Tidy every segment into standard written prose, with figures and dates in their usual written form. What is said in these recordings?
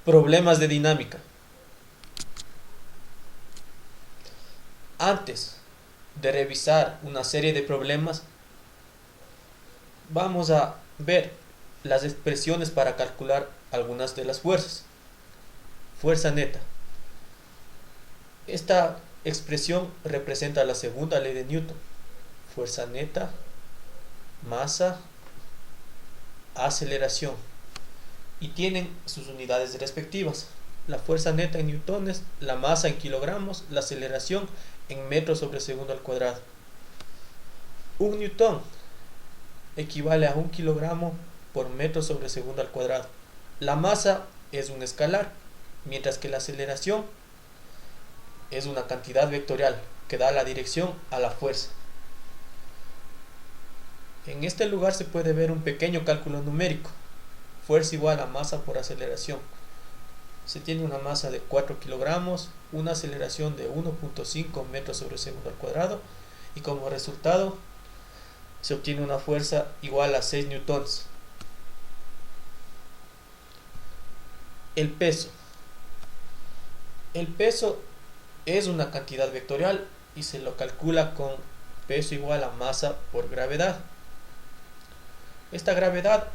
Problemas de dinámica. Antes de revisar una serie de problemas, vamos a ver las expresiones para calcular algunas de las fuerzas. Fuerza neta. Esta expresión representa la segunda ley de Newton. Fuerza neta, masa, aceleración. Y tienen sus unidades respectivas. La fuerza neta en newtones, la masa en kilogramos, la aceleración en metros sobre segundo al cuadrado. Un newton equivale a 1 kilogramo por metro sobre segundo al cuadrado. La masa es un escalar, mientras que la aceleración es una cantidad vectorial que da la dirección a la fuerza. En este lugar se puede ver un pequeño cálculo numérico. Fuerza igual a masa por aceleración. Se tiene una masa de 4 kilogramos, una aceleración de 1.5 metros sobre segundo al cuadrado, y como resultado se obtiene una fuerza igual a 6 newtons. El peso. El peso es una cantidad vectorial y se lo calcula con peso igual a masa por gravedad. Esta gravedad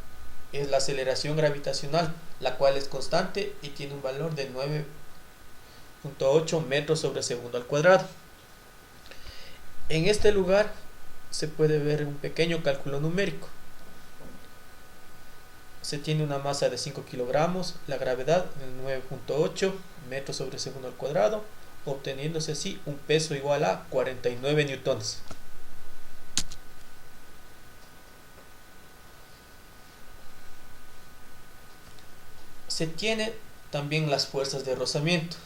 es la aceleración gravitacional, la cual es constante y tiene un valor de 9.8 metros sobre segundo al cuadrado. En este lugar se puede ver un pequeño cálculo numérico. Se tiene una masa de 5 kilogramos, la gravedad de 9.8 metros sobre segundo al cuadrado, obteniéndose así un peso igual a 49 newtons. Se tiene también las fuerzas de rozamiento.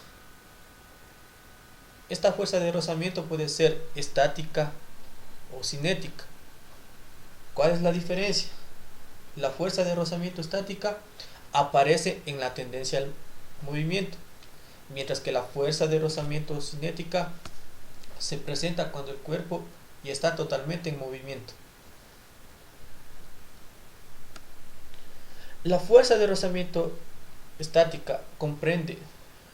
Esta fuerza de rozamiento puede ser estática o cinética. ¿Cuál es la diferencia? La fuerza de rozamiento estática aparece en la tendencia al movimiento, mientras que la fuerza de rozamiento cinética se presenta cuando el cuerpo ya está totalmente en movimiento. La fuerza de rozamiento estática comprende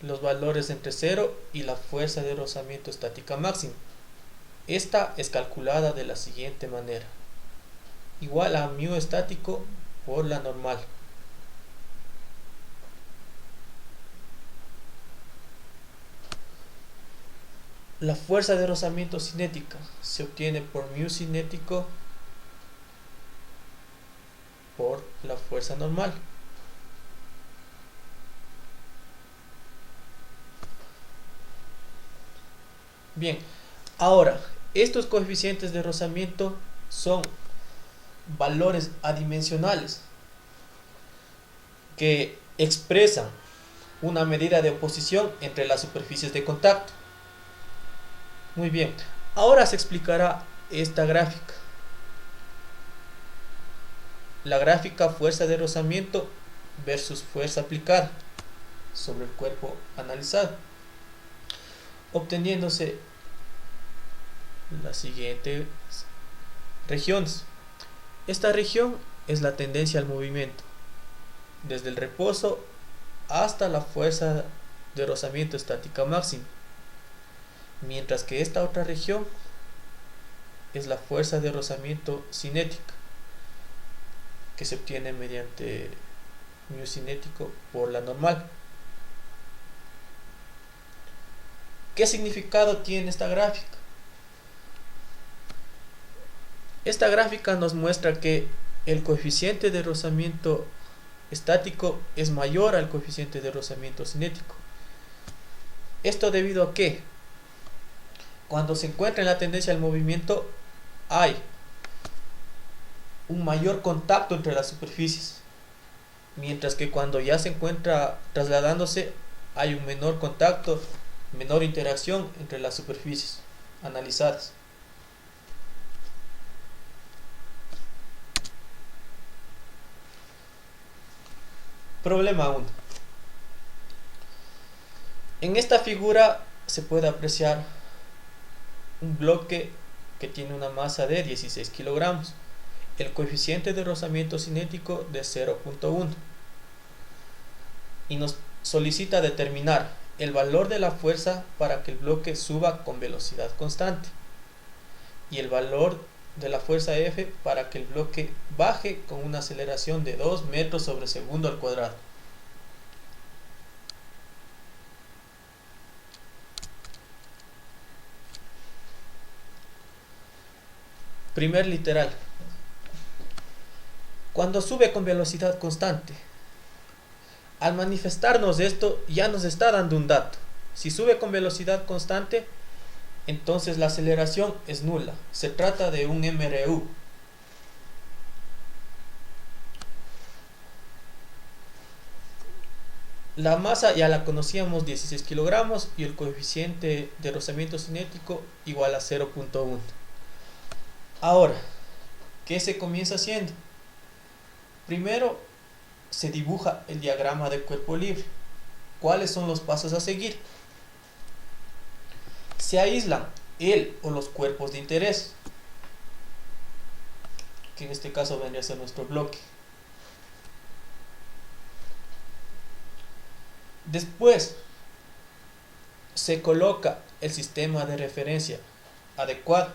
los valores entre 0 y la fuerza de rozamiento estática máxima. Esta es calculada de la siguiente manera: igual a mu estático por la normal. La fuerza de rozamiento cinética se obtiene por mu cinético por la fuerza normal. Bien, ahora estos coeficientes de rozamiento son valores adimensionales que expresan una medida de oposición entre las superficies de contacto. Muy bien, ahora se explicará esta gráfica. La gráfica fuerza de rozamiento versus fuerza aplicada sobre el cuerpo analizado, obteniéndose las siguientes regiones. Esta región es la tendencia al movimiento, desde el reposo hasta la fuerza de rozamiento estática máxima, mientras que esta otra región es la fuerza de rozamiento cinética, que se obtiene mediante mu cinético por la normal. ¿Qué significado tiene esta gráfica? Esta gráfica nos muestra que el coeficiente de rozamiento estático es mayor al coeficiente de rozamiento cinético. ¿Esto debido a qué? Cuando se encuentra en la tendencia al movimiento hay un mayor contacto entre las superficies, mientras que cuando ya se encuentra trasladándose hay un menor contacto, menor interacción entre las superficies analizadas. Problema 1. En esta figura se puede apreciar un bloque que tiene una masa de 16 kilogramos, el coeficiente de rozamiento cinético de 0.1. y nos solicita determinar el valor de la fuerza para que el bloque suba con velocidad constante y el valor de la fuerza F para que el bloque baje con una aceleración de 2 metros sobre segundo al cuadrado. Primer literal. Cuando sube con velocidad constante, al manifestarnos esto ya nos está dando un dato. Si sube con velocidad constante, entonces la aceleración es nula. Se trata de un MRU. La masa ya la conocíamos, 16 kilogramos, y el coeficiente de rozamiento cinético igual a 0.1. Ahora, ¿qué se comienza haciendo? Primero se dibuja el diagrama de cuerpo libre. ¿Cuáles son los pasos a seguir? Se aíslan el o los cuerpos de interés, que en este caso vendría a ser nuestro bloque. Después se coloca el sistema de referencia adecuado,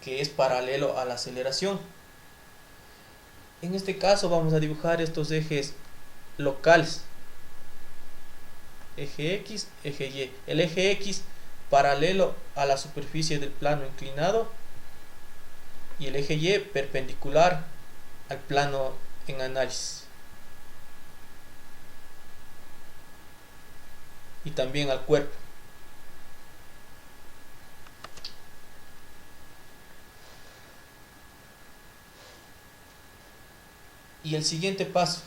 que es paralelo a la aceleración. En este caso vamos a dibujar estos ejes locales, eje X, eje Y. El eje X paralelo a la superficie del plano inclinado y el eje Y perpendicular al plano en análisis y también al cuerpo. Y el siguiente paso,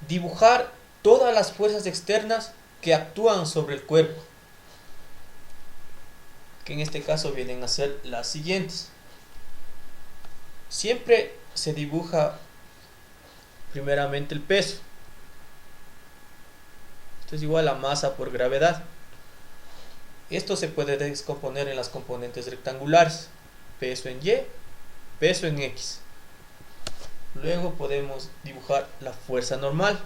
dibujar todas las fuerzas externas que actúan sobre el cuerpo, que en este caso vienen a ser las siguientes. Siempre se dibuja primeramente el peso. Esto es igual a masa por gravedad. Esto se puede descomponer en las componentes rectangulares, peso en Y, peso en X. Luego podemos dibujar la fuerza normal.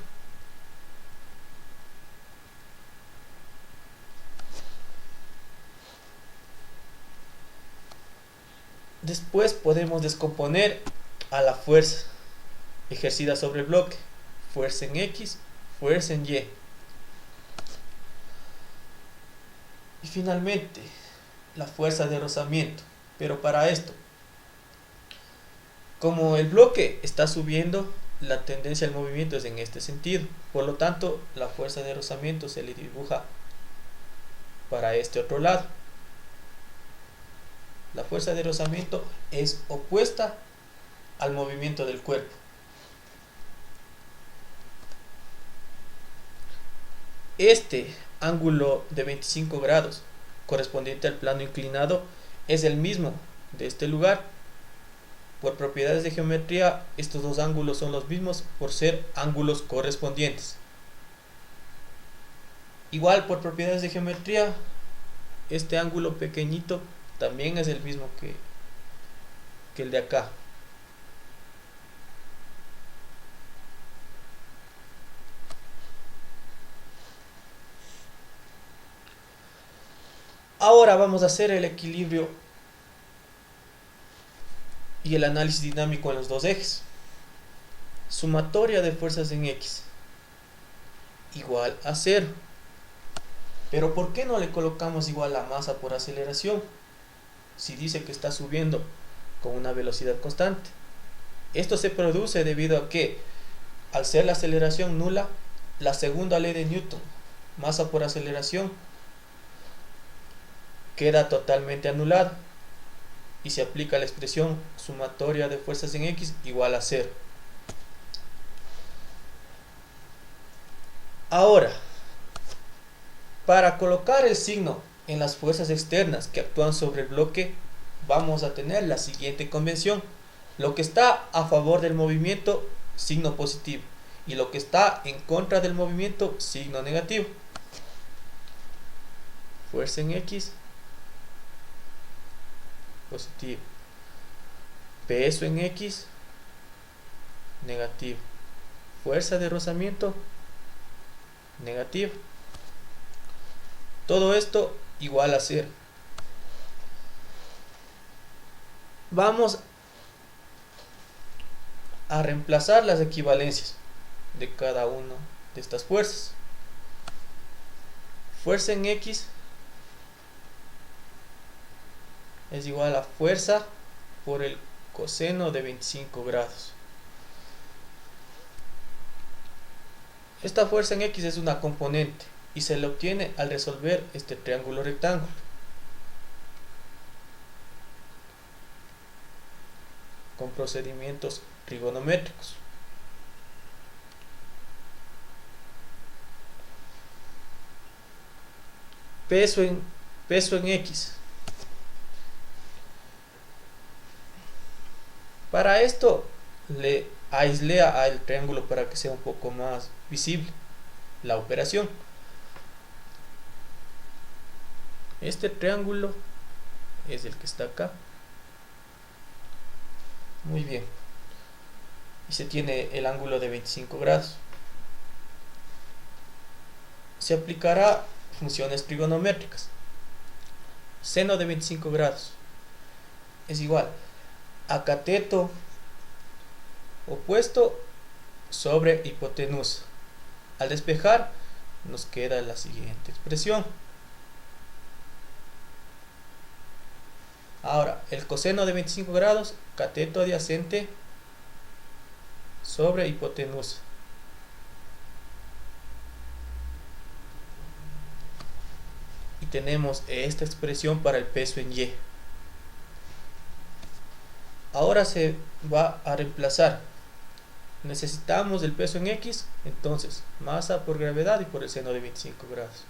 Después podemos descomponer a la fuerza ejercida sobre el bloque, fuerza en X, fuerza en Y. Y finalmente, la fuerza de rozamiento. Pero para esto, como el bloque está subiendo, la tendencia al movimiento es en este sentido. Por lo tanto, la fuerza de rozamiento se le dibuja para este otro lado. La fuerza de rozamiento es opuesta al movimiento del cuerpo. Este ángulo de 25 grados correspondiente al plano inclinado es el mismo de este lugar. Por propiedades de geometría, estos dos ángulos son los mismos por ser ángulos correspondientes. Igual por propiedades de geometría, este ángulo pequeñito también es el mismo que el de acá. Ahora vamos a hacer el equilibrio y el análisis dinámico en los dos ejes. Sumatoria de fuerzas en X igual a 0. Pero ¿por qué no le colocamos igual la masa por aceleración? Si dice que está subiendo con una velocidad constante. Esto se produce debido a que, al ser la aceleración nula, la segunda ley de Newton, masa por aceleración, queda totalmente anulada y se aplica la expresión sumatoria de fuerzas en X igual a 0. Ahora, para colocar el signo en las fuerzas externas que actúan sobre el bloque, vamos a tener la siguiente convención. Lo que está a favor del movimiento, signo positivo, y lo que está en contra del movimiento, signo negativo. Fuerza en X, positivo. Peso en X, negativo. fuerza de rozamiento negativa. Todo esto igual a 0. Vamos a reemplazar las equivalencias de cada una de estas fuerzas. Fuerza en X es igual a fuerza por el coseno de 25 grados. Esta fuerza en X es una componente y se la obtiene al resolver este triángulo rectángulo. Con procedimientos trigonométricos. Peso en X. Para esto le aislé al triángulo para que sea un poco más visible la operación. Este triángulo es el que está acá. Muy bien. Y se tiene el ángulo de 25 grados. Se aplicará funciones trigonométricas. Seno de 25 grados es igual a cateto opuesto sobre hipotenusa. Al despejar nos queda la siguiente expresión. Ahora, el coseno de 25 grados, cateto adyacente sobre hipotenusa. Y tenemos esta expresión para el peso en Y. Ahora se va a reemplazar. Necesitamos el peso en X, entonces masa por gravedad y por el seno de 25 grados.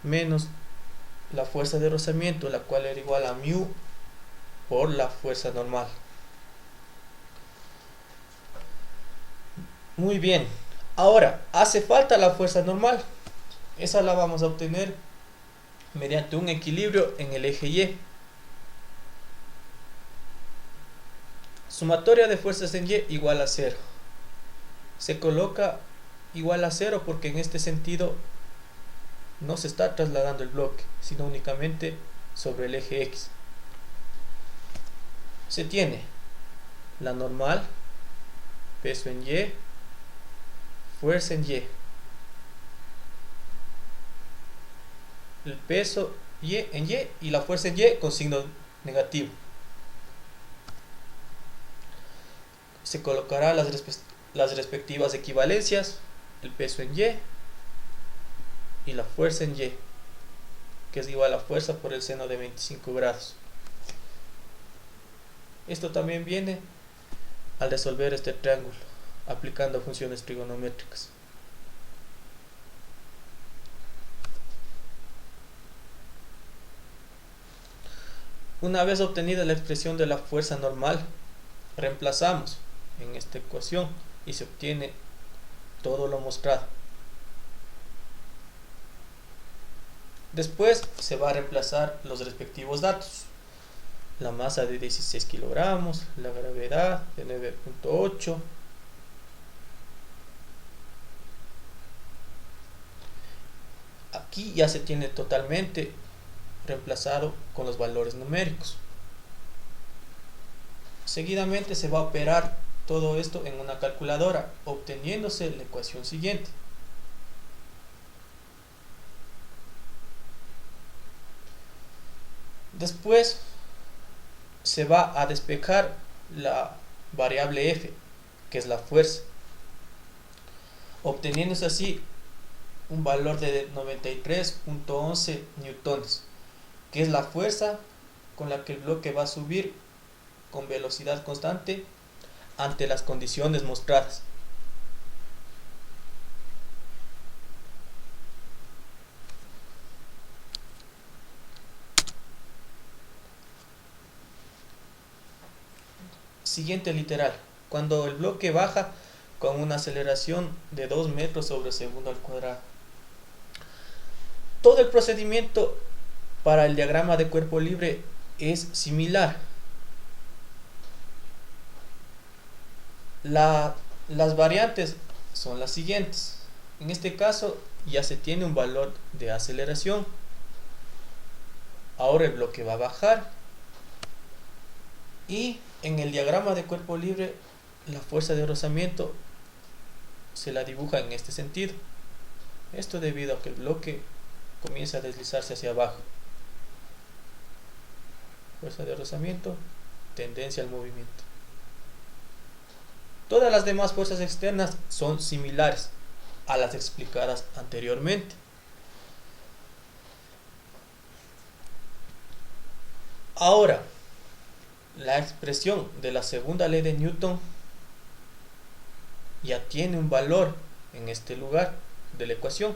Menos la fuerza de rozamiento, la cual era igual a mu por la fuerza normal. Muy bien. Ahora, hace falta la fuerza normal. Esa la vamos a obtener mediante un equilibrio en el eje Y. Sumatoria de fuerzas en Y igual a 0. Se coloca igual a 0 porque en este sentido no se está trasladando el bloque, sino únicamente sobre el eje X. Se tiene la normal, peso en Y, fuerza en Y. El peso en Y y la fuerza en Y con signo negativo. Se colocará las respectivas equivalencias, el peso en Y y la fuerza en Y, que es igual a fuerza por el seno de 25 grados. Esto también viene al resolver este triángulo, aplicando funciones trigonométricas. Una vez obtenida la expresión de la fuerza normal, reemplazamos en esta ecuación y se obtiene todo lo mostrado. Después se va a reemplazar los respectivos datos. La masa de 16 kilogramos, la gravedad de 9.8. Aquí ya se tiene totalmente reemplazado con los valores numéricos. Seguidamente se va a operar todo esto en una calculadora, obteniéndose la ecuación siguiente. Después se va a despejar la variable F, que es la fuerza, obteniéndose así un valor de 93.11 newtones, que es la fuerza con la que el bloque va a subir con velocidad constante ante las condiciones mostradas. Siguiente literal. Cuando el bloque baja con una aceleración de 2 metros sobre segundo al cuadrado. Todo el procedimiento para el diagrama de cuerpo libre es similar. Las variantes son las siguientes. En este caso ya se tiene un valor de aceleración. Ahora el bloque va a bajar. Y en el diagrama de cuerpo libre, la fuerza de rozamiento se la dibuja en este sentido. Esto debido a que el bloque comienza a deslizarse hacia abajo. Fuerza de rozamiento, tendencia al movimiento. Todas las demás fuerzas externas son similares a las explicadas anteriormente. Ahora, la expresión de la segunda ley de Newton ya tiene un valor en este lugar de la ecuación.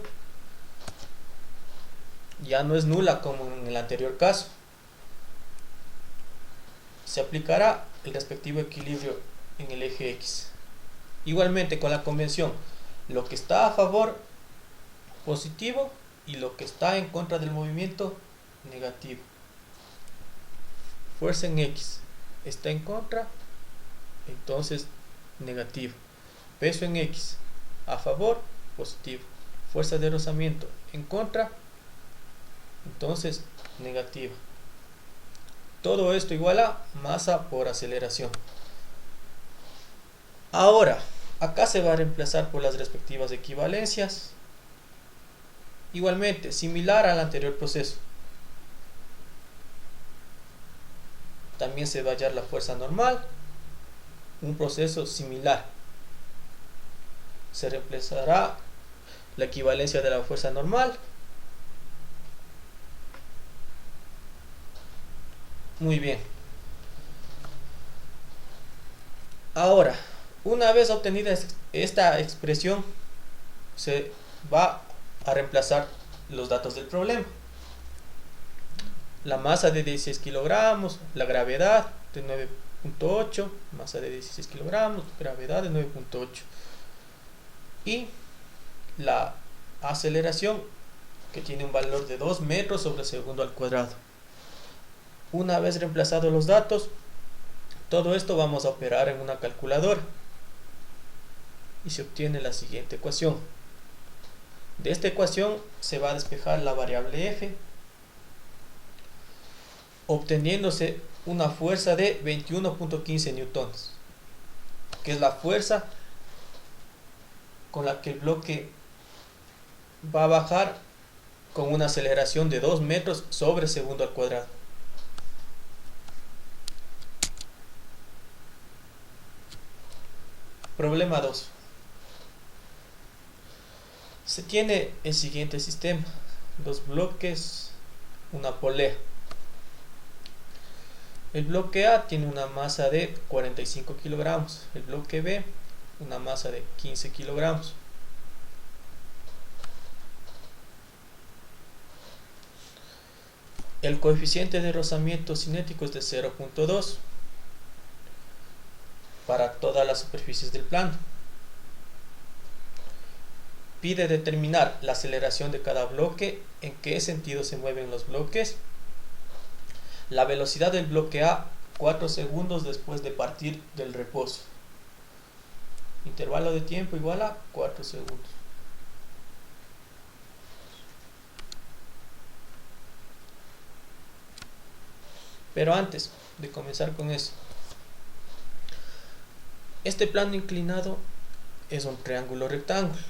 Ya no es nula como en el anterior caso. Se aplicará el respectivo equilibrio en el eje X. Igualmente con la convención, lo que está a favor, positivo, y lo que está en contra del movimiento, negativo. Fuerza en X está en contra, entonces negativo. Peso en X, a favor, positivo. Fuerza de rozamiento en contra, entonces negativo. Todo esto igual a masa por aceleración. Ahora, acá se va a reemplazar por las respectivas equivalencias. Igualmente, similar al anterior proceso. También se va a hallar la fuerza normal. Un proceso similar. Se reemplazará la equivalencia de la fuerza normal. Muy bien. Ahora, una vez obtenida esta expresión, se va a reemplazar los datos del problema. La masa de 16 kilogramos, la gravedad de 9.8, masa de 16 kilogramos, gravedad de 9.8. Y la aceleración, que tiene un valor de 2 metros sobre segundo al cuadrado. Una vez reemplazados los datos, todo esto vamos a operar en una calculadora y se obtiene la siguiente ecuación. De esta ecuación se va a despejar la variable f, obteniéndose una fuerza de 21.15 newtons, que es la fuerza con la que el bloque va a bajar con una aceleración de 2 metros sobre segundo al cuadrado. Problema 2. Se tiene el siguiente sistema: dos bloques, una polea. El bloque A tiene una masa de 45 kilogramos, el bloque B una masa de 15 kilogramos. El coeficiente de rozamiento cinético es de 0.2 para todas las superficies del plano. Pide determinar la aceleración de cada bloque, en qué sentido se mueven los bloques, la velocidad del bloque A 4 segundos después de partir del reposo. Intervalo de tiempo igual a 4 segundos. Pero antes de comenzar con eso, este plano inclinado es un triángulo rectángulo.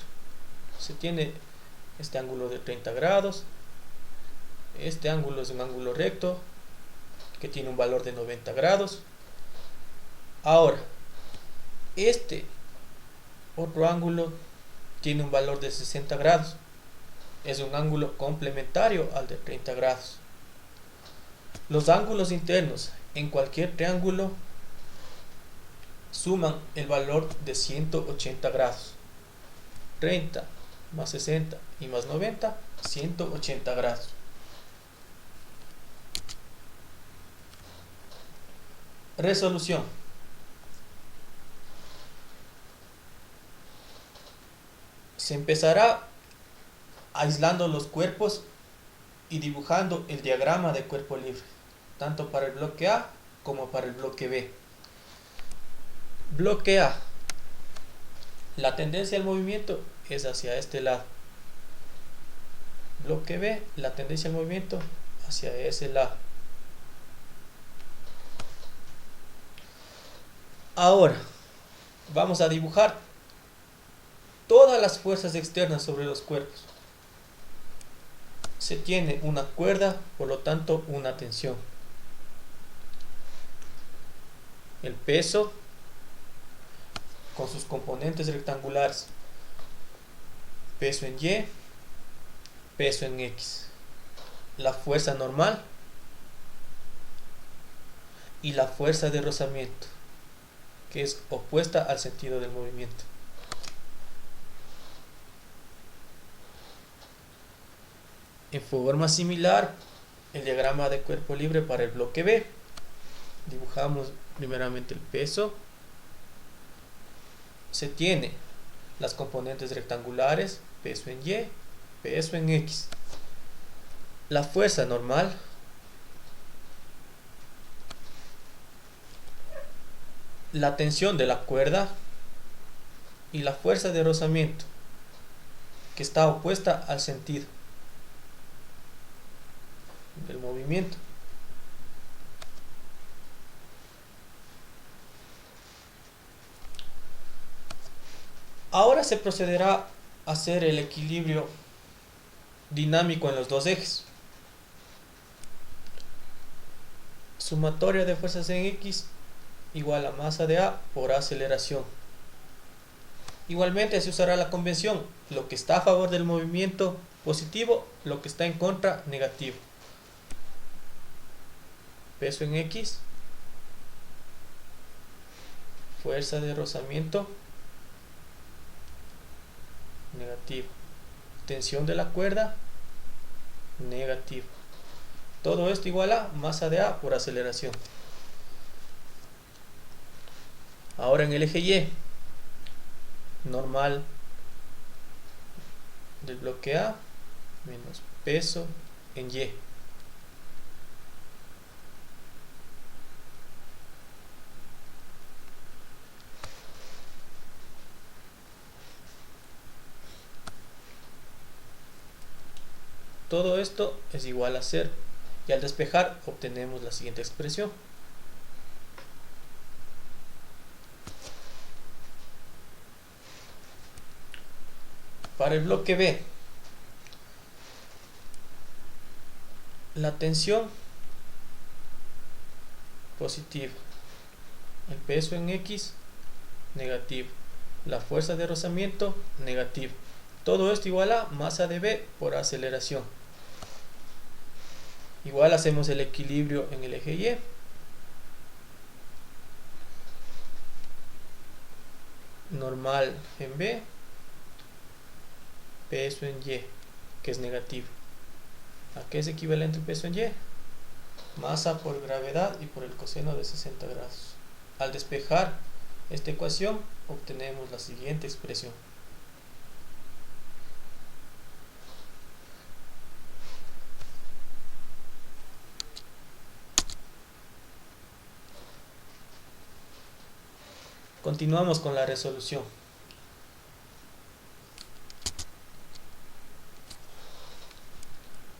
Se tiene este ángulo de 30 grados. Este ángulo es un ángulo recto que tiene un valor de 90 grados. Ahora, este otro ángulo tiene un valor de 60 grados. Es un ángulo complementario al de 30 grados. Los ángulos internos en cualquier triángulo suman el valor de 180 grados. 30 más 60 y más 90, 180 grados. Resolución. Se empezará aislando los cuerpos y dibujando el diagrama de cuerpo libre, tanto para el bloque A como para el bloque B. Bloque A. La tendencia del movimiento es hacia este lado. Bloque B, la tendencia del movimiento hacia ese lado. Ahora vamos a dibujar todas las fuerzas externas sobre los cuerpos. Se tiene una cuerda, por lo tanto una tensión. El peso con sus componentes rectangulares. Peso en Y, peso en X. La fuerza normal y la fuerza de rozamiento, que es opuesta al sentido del movimiento. En forma similar, el diagrama de cuerpo libre para el bloque B. Dibujamos primeramente el peso. Se tiene las componentes rectangulares, peso en Y, peso en X. La fuerza normal, la tensión de la cuerda y la fuerza de rozamiento, que está opuesta al sentido del movimiento. Ahora se procederá a hacer el equilibrio dinámico en los dos ejes. Sumatoria de fuerzas en X igual a masa de A por aceleración. Igualmente se usará la convención, lo que está a favor del movimiento positivo, lo que está en contra negativo. Peso en X, fuerza de rozamiento negativo, tensión de la cuerda negativo. Todo esto igual a masa de A por aceleración. Ahora en el eje Y, normal del bloque A menos peso en Y. Todo esto es igual a 0 y al despejar obtenemos la siguiente expresión. Para el bloque B, la tensión positiva, el peso en X negativo, la fuerza de rozamiento negativo. Todo esto igual a masa de B por aceleración. Igual hacemos el equilibrio en el eje Y. Normal en B, peso en Y, que es negativo. ¿A qué es equivalente el peso en Y? Masa por gravedad y por el coseno de 60 grados. Al despejar esta ecuación obtenemos la siguiente expresión. Continuamos con la resolución.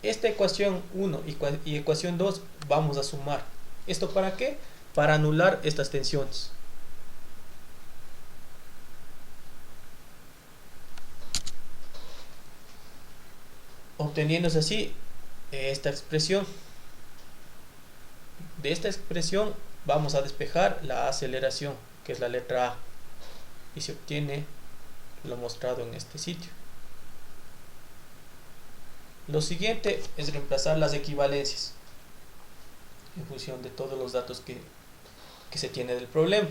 Esta ecuación 1 y ecuación 2 vamos a sumar. ¿Esto para qué? Para anular estas tensiones. Obteniéndose así esta expresión. De esta expresión vamos a despejar la aceleración, que es la letra A, y se obtiene lo mostrado en este sitio. Lo siguiente es reemplazar las equivalencias en función de todos los datos que se tiene del problema.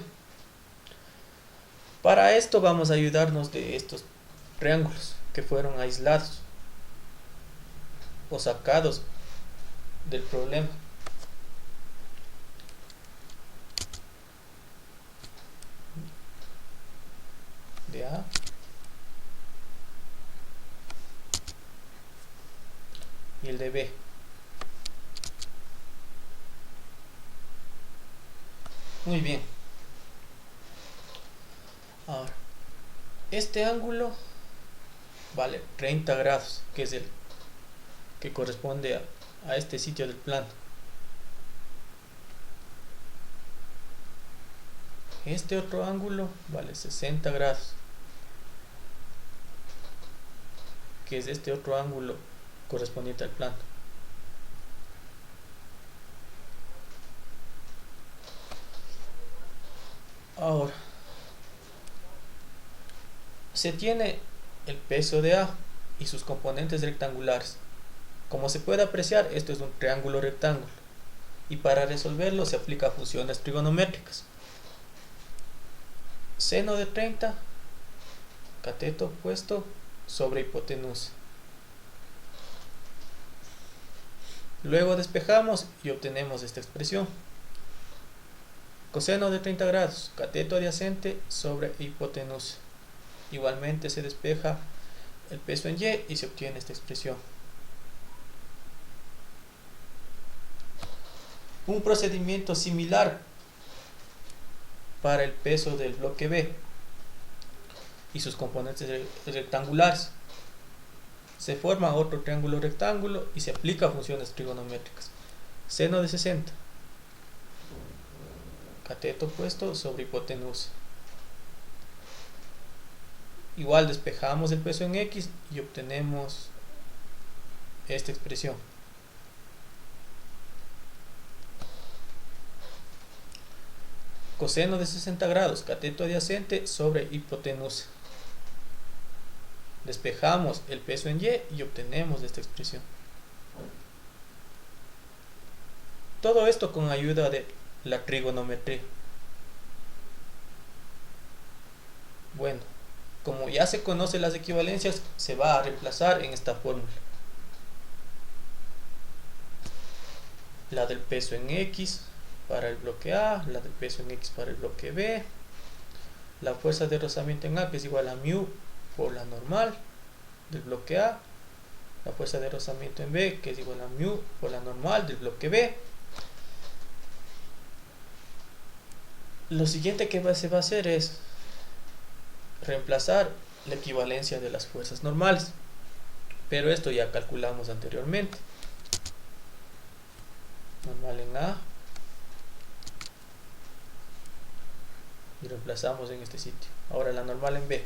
Para esto vamos a ayudarnos de estos triángulos que fueron aislados o sacados del problema. De A y el de B. Muy bien. Ahora, Este ángulo vale 30 grados, que es el que corresponde a este sitio del plano. Este otro ángulo vale 60 grados, que es este otro ángulo correspondiente al plano. Ahora, se tiene el peso de A y sus componentes rectangulares. Como se puede apreciar, esto es un triángulo rectángulo, y para resolverlo se aplica funciones trigonométricas. Seno de 30, cateto opuesto sobre hipotenusa. Luego despejamos y obtenemos esta expresión. Coseno de 30 grados, cateto adyacente sobre hipotenusa. Igualmente se despeja el peso en Y y se obtiene esta expresión. Un procedimiento similar para el peso del bloque B y sus componentes rectangulares. Se forma otro triángulo rectángulo y se aplica funciones trigonométricas. Seno de 60, cateto opuesto sobre hipotenusa. Igual despejamos el peso en X y obtenemos esta expresión. Coseno de 60 grados, cateto adyacente sobre hipotenusa. Despejamos el peso en Y y obtenemos esta expresión. Todo esto con ayuda de la trigonometría. Bueno, como ya se conocen las equivalencias, se va a reemplazar en esta fórmula. La del peso en X para el bloque A, la del peso en X para el bloque B, la fuerza de rozamiento en A, que es igual a mu por la normal del bloque A, la fuerza de rozamiento en B, que es igual a mu por la normal del bloque B. Lo siguiente que se va a hacer es reemplazar la equivalencia de las fuerzas normales, pero esto ya calculamos anteriormente. Normal en A y reemplazamos en este sitio. Ahora la normal en B.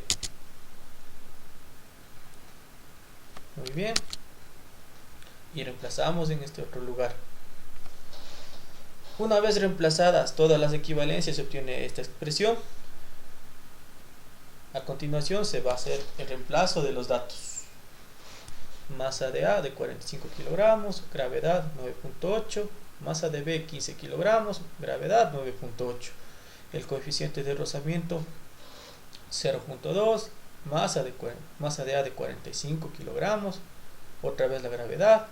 Muy bien, y reemplazamos en este otro lugar. Una vez reemplazadas todas las equivalencias, se obtiene esta expresión. A continuación se va a hacer el reemplazo de los datos. Masa de A de 45 kilogramos, gravedad 9.8, masa de B 15 kilogramos, gravedad 9.8, el coeficiente de rozamiento 0.2, masa de A de 45 kilogramos, otra vez la gravedad,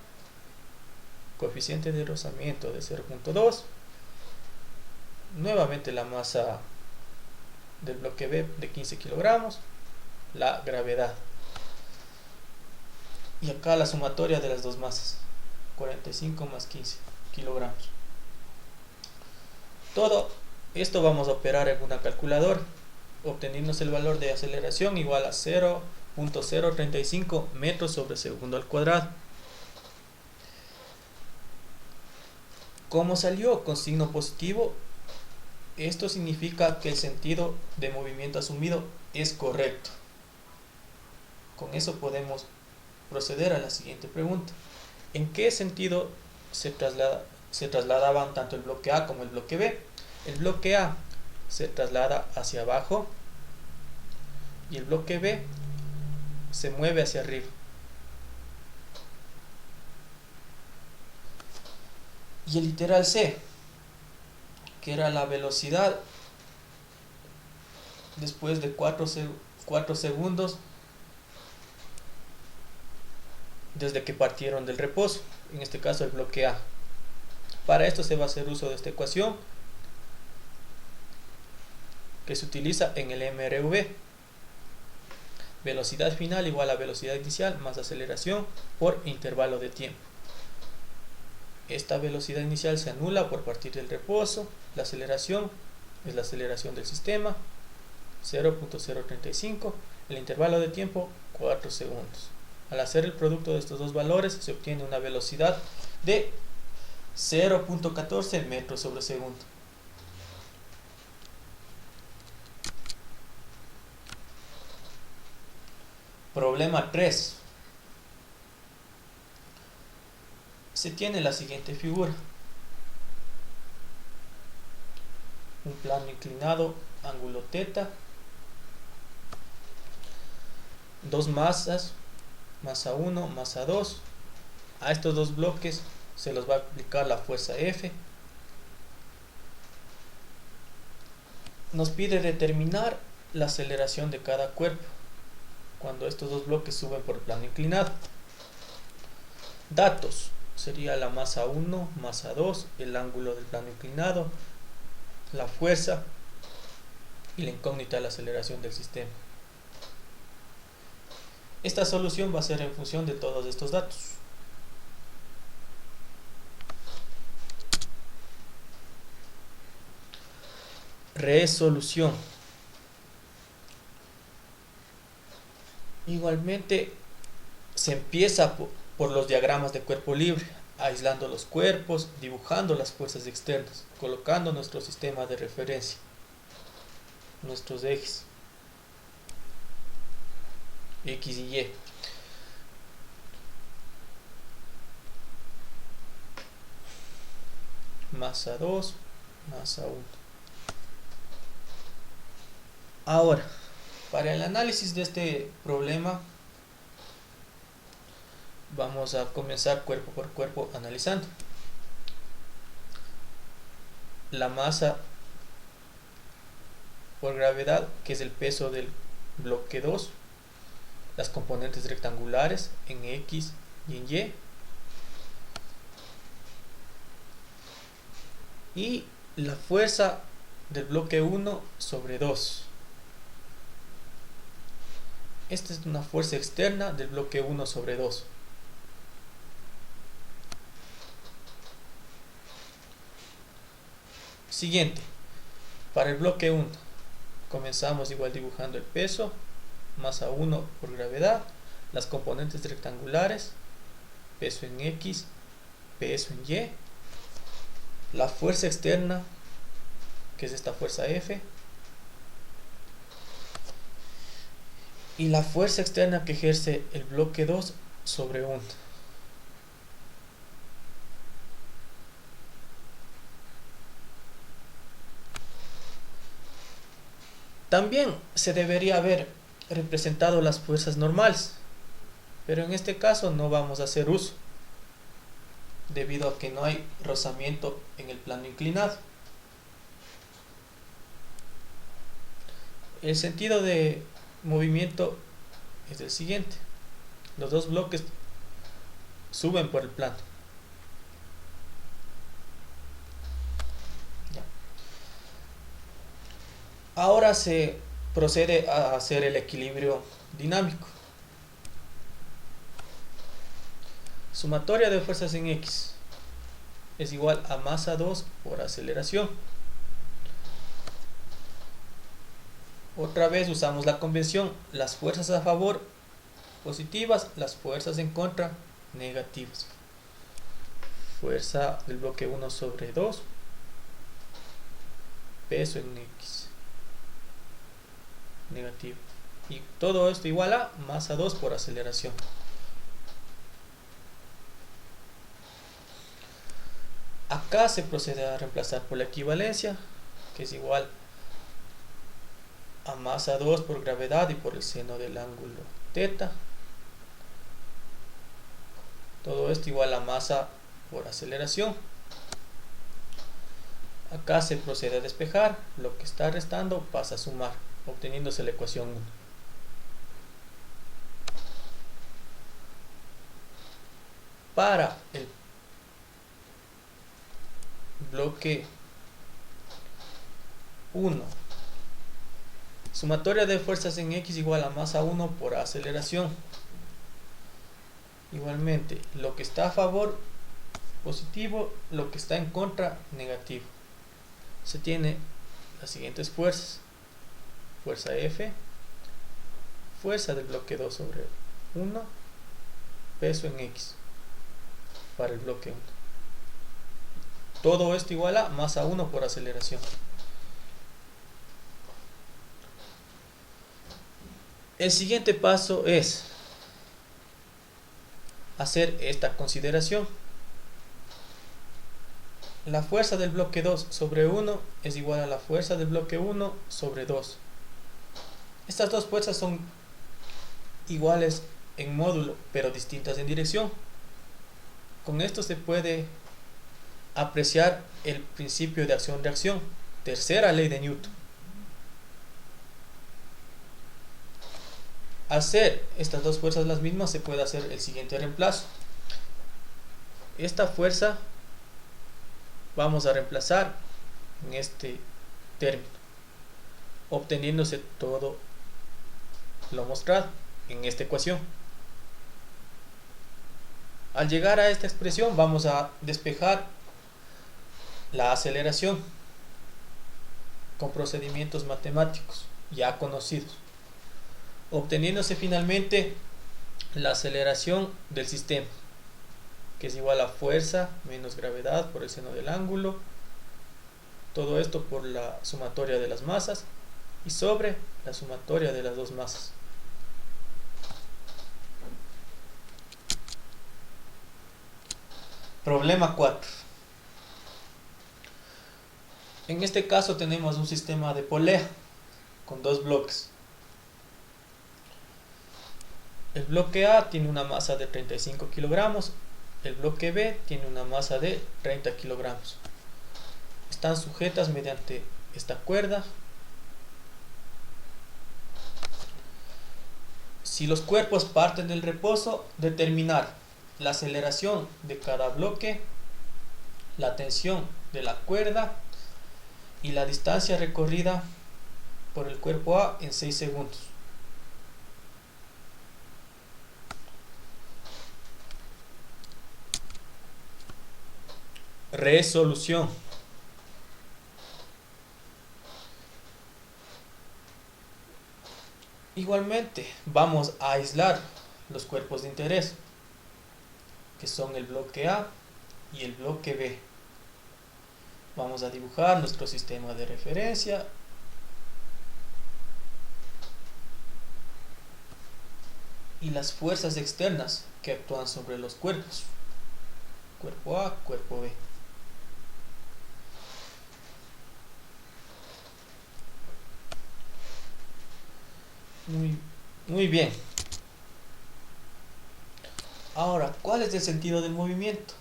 coeficiente de rozamiento de 0.2, nuevamente la masa del bloque B de 15 kilogramos, la gravedad, y acá la sumatoria de las dos masas, 45 más 15 kilogramos. Todo esto vamos a operar en una calculadora, obteniendo el valor de aceleración igual a 0.035 metros sobre segundo al cuadrado. Como salió con signo positivo, esto significa que el sentido de movimiento asumido es correcto. Con eso podemos proceder a la siguiente pregunta. ¿En qué sentido se trasladaban tanto el bloque A como el bloque B? El bloque A se traslada hacia abajo y el bloque B se mueve hacia arriba. Y el literal C, que era la velocidad después de 4 segundos desde que partieron del reposo, en este caso el bloque A. Para esto se va a hacer uso de esta ecuación que se utiliza en el MRV. Velocidad final igual a velocidad inicial más aceleración por intervalo de tiempo. Esta velocidad inicial se anula por partir del reposo. La aceleración es la aceleración del sistema, 0.035. El intervalo de tiempo 4 segundos. Al hacer el producto de estos dos valores se obtiene una velocidad de 0.14 metros sobre segundo. Problema 3. Se tiene la siguiente figura. Un plano inclinado, ángulo θ, dos masas, masa 1, masa 2. A estos dos bloques se los va a aplicar la fuerza F. Nos pide determinar la aceleración de cada cuerpo cuando estos dos bloques suben por el plano inclinado. Datos: sería la masa 1, masa 2, el ángulo del plano inclinado, la fuerza y la incógnita de la aceleración del sistema. Esta solución va a ser en función de todos estos datos. Resolución. Igualmente se empieza por los diagramas de cuerpo libre, aislando los cuerpos, dibujando las fuerzas externas, colocando nuestro sistema de referencia, nuestros ejes X y Y. Masa 2, masa 1. Ahora, para el análisis de este problema, vamos a comenzar cuerpo por cuerpo analizando. La masa por gravedad, que es el peso del bloque 2, las componentes rectangulares en X y en Y la fuerza del bloque 1 sobre 2. Esta es una fuerza externa del bloque 1 sobre 2. Siguiente, para el bloque 1 comenzamos igual dibujando el peso, masa 1 por gravedad, las componentes rectangulares, peso en X, peso en Y, la fuerza externa, que es esta fuerza F, y la fuerza externa que ejerce el bloque 2 sobre 1. También se debería haber representado las fuerzas normales, pero en este caso no vamos a hacer uso, debido a que no hay rozamiento en el plano inclinado. El sentido de movimiento es el siguiente: los dos bloques suben por el plano. Ahora se procede a hacer el equilibrio dinámico. Sumatoria de fuerzas en X es igual a masa 2 por aceleración. Otra vez usamos la convención: las fuerzas a favor positivas, las fuerzas en contra negativas. Fuerza del bloque 1 sobre 2, peso en X, negativo, y todo esto igual a masa 2 por aceleración. Acá se procede a reemplazar por la equivalencia, que es igual a masa 2 por gravedad y por el seno del ángulo θ. Todo esto igual a masa por aceleración. Acá se procede a despejar, lo que está restando pasa a sumar, obteniéndose la ecuación 1. Para el bloque 1, sumatoria de fuerzas en X igual a masa 1 por aceleración. Igualmente, lo que está a favor positivo, lo que está en contra negativo. Se tiene las siguientes fuerzas: fuerza F, fuerza del bloque 2 sobre 1, peso en X para el bloque 1. Todo esto igual a masa 1 por aceleración. El siguiente paso es hacer esta consideración. La fuerza del bloque 2 sobre 1 es igual a la fuerza del bloque 1 sobre 2. Estas dos fuerzas son iguales en módulo, pero distintas en dirección. Con esto se puede apreciar el principio de acción-reacción, tercera ley de Newton. Al ser estas dos fuerzas las mismas, se puede hacer el siguiente reemplazo. Esta fuerza vamos a reemplazar en este término, obteniéndose todo lo mostrado en esta ecuación. Al llegar a esta expresión vamos a despejar la aceleración con procedimientos matemáticos ya conocidos, obteniéndose finalmente la aceleración del sistema, que es igual a fuerza menos gravedad por el seno del ángulo, todo esto por la sumatoria de las masas y sobre la sumatoria de las dos masas. Problema 4. En este caso tenemos un sistema de polea con dos bloques. El bloque A tiene una masa de 35 kilogramos, el bloque B tiene una masa de 30 kilogramos. Están sujetas mediante esta cuerda. Si los cuerpos parten del reposo, determinar la aceleración de cada bloque, la tensión de la cuerda y la distancia recorrida por el cuerpo A en 6 segundos. Resolución. Igualmente vamos a aislar los cuerpos de interés, que son el bloque A y el bloque B. Vamos a dibujar nuestro sistema de referencia. Y las fuerzas externas que actúan sobre los cuerpos. Cuerpo A, cuerpo B. Muy bien. Ahora, ¿cuál es el sentido del movimiento?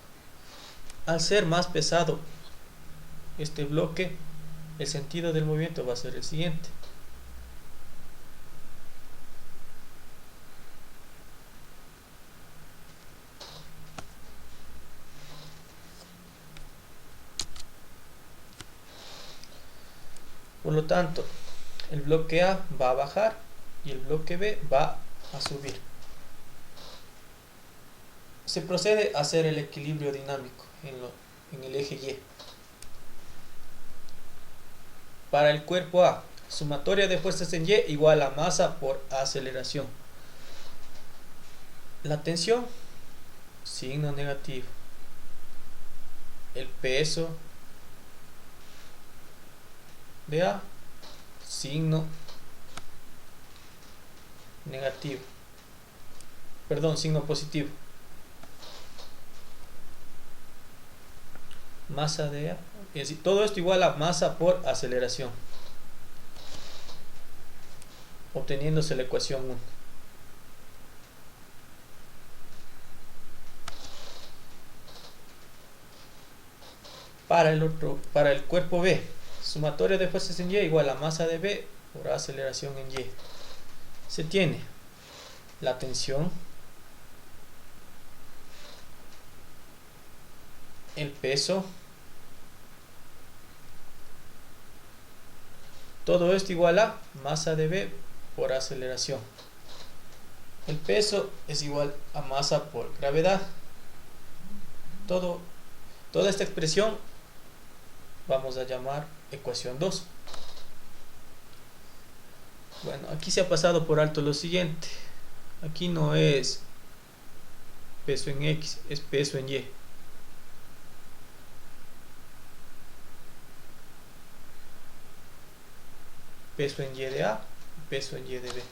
Al ser más pesado este bloque, el sentido del movimiento va a ser el siguiente. Por lo tanto, el bloque A va a bajar y el bloque B va a subir. Se procede a hacer el equilibrio dinámico en el eje Y. Para el cuerpo A, sumatoria de fuerzas en Y igual a masa por aceleración. La tensión, signo negativo. El peso de A, signo negativo. Perdón, signo positivo. Masa de A, es decir, todo esto igual a masa por aceleración, obteniéndose la ecuación 1. Para el cuerpo B, sumatoria de fuerzas en Y igual a masa de B por aceleración en Y. Se tiene la tensión, el peso, todo esto igual a masa de B por aceleración. El peso es igual a masa por gravedad. Toda esta expresión vamos a llamar ecuación 2. Bueno, aquí se ha pasado por alto lo siguiente. Aquí no es peso en X, es peso en Y. Peso en Y de A, peso en Y de B.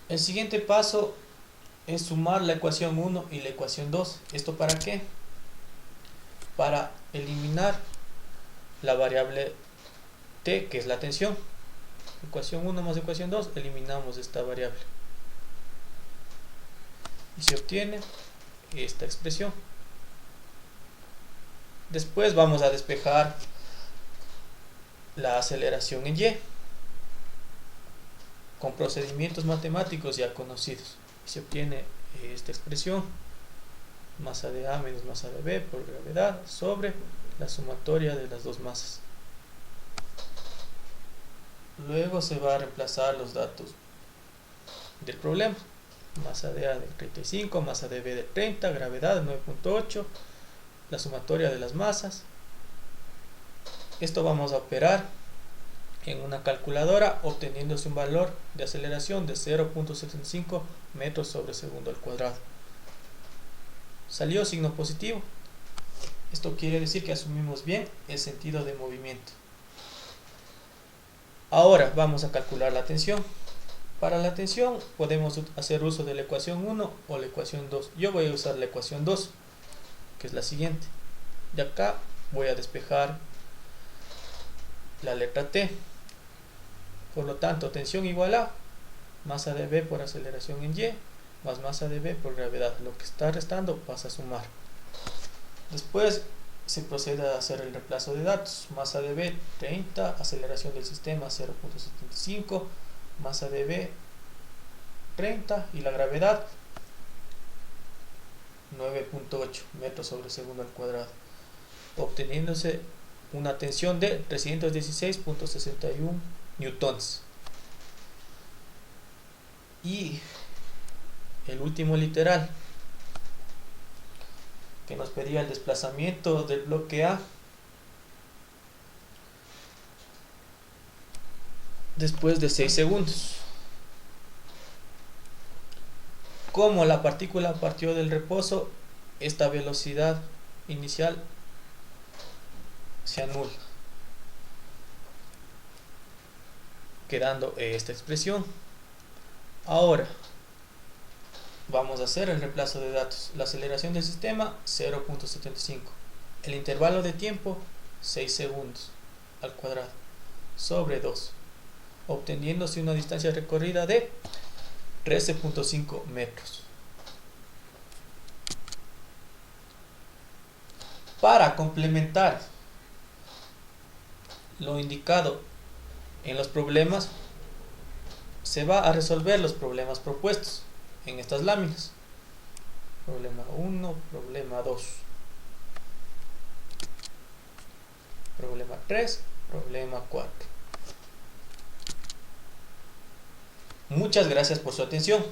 El siguiente paso es sumar la ecuación 1 y la ecuación 2. ¿Esto para qué? Para eliminar la variable t, que es la tensión. Ecuación 1 más ecuación 2, eliminamos esta variable. Y se obtiene esta expresión. Después vamos a despejar la aceleración en Y con procedimientos matemáticos ya conocidos. Se obtiene esta expresión: masa de A menos masa de B por gravedad sobre la sumatoria de las dos masas. Luego se va a reemplazar los datos del problema: masa de A de 35, masa de B de 30, gravedad de 9.8, la sumatoria de las masas. Esto vamos a operar en una calculadora, obteniéndose un valor de aceleración de 0.75 metros sobre segundo al cuadrado. Salió signo positivo. Esto quiere decir que asumimos bien el sentido de movimiento. Ahora vamos a calcular la tensión. Para la tensión podemos hacer uso de la ecuación 1 o la ecuación 2. Yo voy a usar la ecuación 2, que es la siguiente. De acá voy a despejar la letra T. Por lo tanto, tensión igual a masa de B por aceleración en Y más masa de B por gravedad. Lo que está restando pasa a sumar. Después se procede a hacer el reemplazo de datos. Masa de B 30, aceleración del sistema 0.75, masa de B 30 y la gravedad 9.8 metros sobre segundo al cuadrado, obteniéndose una tensión de 316.61 newtons. Y el último literal, que nos pedía el desplazamiento del bloque A después de 6 segundos. Como la partícula partió del reposo, esta velocidad inicial se anula, quedando esta expresión. Ahora vamos a hacer el reemplazo de datos. La aceleración del sistema 0.75, el intervalo de tiempo 6 segundos al cuadrado sobre 2, obteniéndose una distancia recorrida de 13.5 metros. Para complementar lo indicado en los problemas, se va a resolver los problemas propuestos en estas láminas. Problema 1, problema 2, problema 3, problema 4. Muchas gracias por su atención.